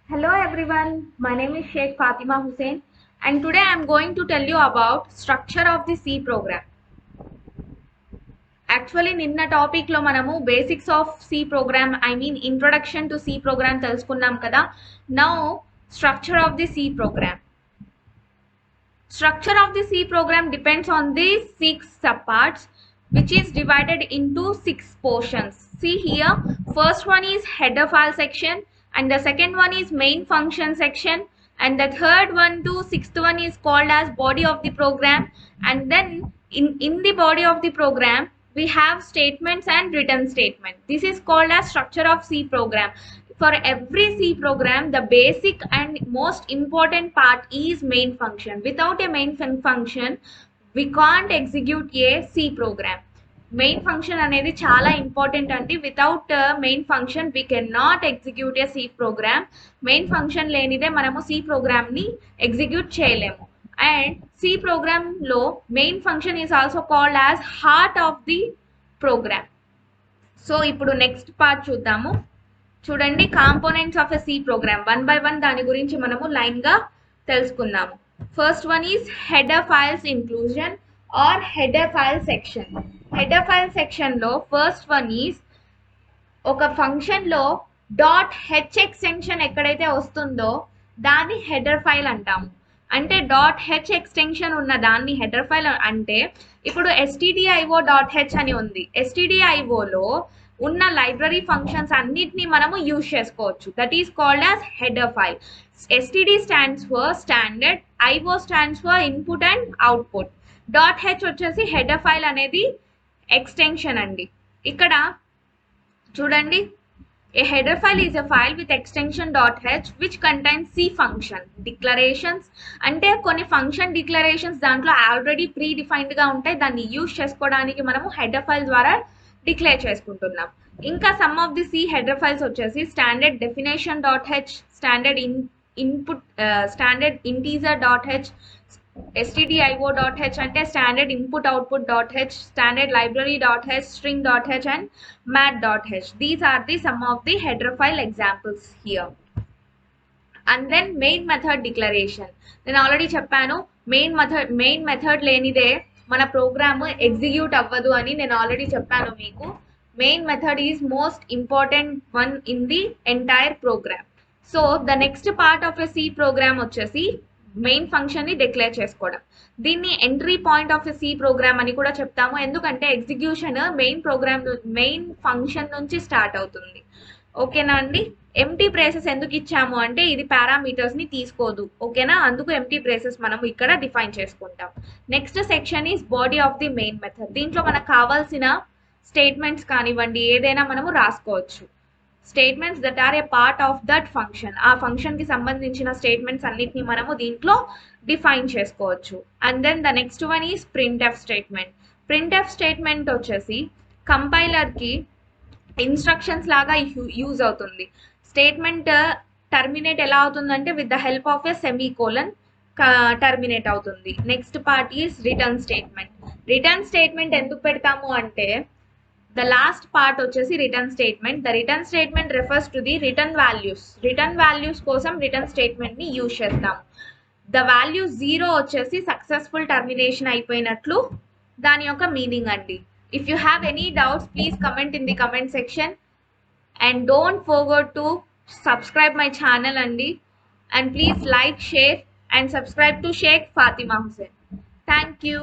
Hello everyone, my name is Sheikh Fatima Hussain and today I am going to tell you about structure of the C program. Actually నిన్న topic లో మనము basics of C program introduction to C program తెలుసుకున్నాం కదా. Now structure of the C program. Structure of the C program depends on the 6 subparts which is divided into 6 portions. See here, first one is header file section and the second one is main function section and the third one to sixth one is called as body of the program, and then in the body of the program we have statements and written statement. This is called as structure of C program. For every C program, the basic and most important part is main function. Without a main function, we can't execute a C program. Main function అనేది చాలా important అండి. Without main function we can not execute a C program. Main function లేనిదే మనము C ప్రోగ్రామ్ని ఎగ్జిక్యూట్ చేయలేము. And C ప్రోగ్రామ్లో main function is also called as heart of the program. So ఇప్పుడు నెక్స్ట్ పార్ట్ చూద్దాము. చూడండి, components of a C program one by one దాని గురించి మనము లైన్గా తెలుసుకుందాము. First one is header files inclusion or header file section. హెడర్ ఫైల్ సెక్షన్లో ఫస్ట్ వన్ ఈజ్ ఒక ఫంక్షన్లో .h ఎక్స్టెన్షన్ ఎక్కడైతే వస్తుందో దాన్ని హెడర్ ఫైల్ అంటాము. అంటే .h ఎక్స్టెన్షన్ ఉన్న దాన్ని హెడర్ ఫైల్ అంటే, ఇప్పుడు stdio.h అని ఉంది. stdioలో ఉన్న లైబ్రరీ ఫంక్షన్స్ అన్నిటిని మనము యూజ్ చేసుకోవచ్చు. That is called as header file. std stands for standard, io stands for input and output. .h వచ్చేసి హెడర్ ఫైల్ అనేది ఎక్స్టెన్షన్ అండి. ఇక్కడ చూడండి, a header file is a file with extension .h which contains C function declarations. అంటే కొన్ని function declarations దాంట్లో already pre defined గా ఉంటాయి. దాన్ని యూజ్ చేసుకోవడానికి మనము హెడర్ ఫైల్ ద్వారా డిక్లేర్ చేసుకుంటున్నాం. ఇంకా some of the C header files వచ్చేసి standard definition .h, standard input, standard integer .h, stdio.h అంటే standard input output .h, standard library .h, string .h and mat.h. These are the some of the header file examples here. And then main method declaration. నేను already చెప్పాను, main method లేనిదే మన programme execute అవ్వదు అని నేను already చెప్పాను మీకు. Main method is most important one in the entire program. So the next part of a C program వచ్చేసి మెయిన్ ఫంక్షన్ ని డిక్లేర్ చేసుకోవడం. దీన్ని entry point of a C program అని కూడా చెప్తాము, ఎందుకంటే ఎగ్జిక్యూషన్ మెయిన్ ఫంక్షన్ నుంచి స్టార్ట్ అవుతుంది. ఓకేనా అండి. ఎంటీ బ్రేసెస్ ఎందుకు ఇచ్చాము అంటే ఇది పారామీటర్స్ ని తీసుకోదు. ఓకేనా, అందుకు ఎంటీ బ్రేసెస్ మనం ఇక్కడ డిఫైన్ చేసుకుంటాం. Next section is body of the main method. దీంట్లో మనకు కావాల్సిన స్టేట్మెంట్స్ కానివ్వండి ఏదైనా మనము రాసుకోవచ్చు. Statements that are a part of that function. ఆ ఫంక్షన్ కి సంబంధించిన స్టేట్మెంట్స్ అన్నిటిని మనము దీంట్లో డిఫైన్ చేసుకోవచ్చు. And then the next one is printf statement. Printf statement వచ్చేసి కంపైలర్ కి ఇన్స్ట్రక్షన్స్ లాగా యూజ్ అవుతుంది. స్టేట్మెంట్ టర్మినేట్ ఎలా అవుతుందంటే with the help of a semicolon terminate అవుతుంది. Next part is return statement. Return statement ఎందుకు పెడతాము అంటే ద లాస్ట్ పార్ట్ వచ్చేసి return statement. The return statement refers to the return values. Return values కోసం return statement ని use చేస్తాము. The value 0 వచ్చేసి successful termination అయిపోయినట్లు దాని యొక్క మీనింగ్ అండి. If you have any doubts, please comment in the comment section and don't forget to subscribe my channel andi, and please like, share and subscribe to Sheikh Fatima Hussain. Thank you.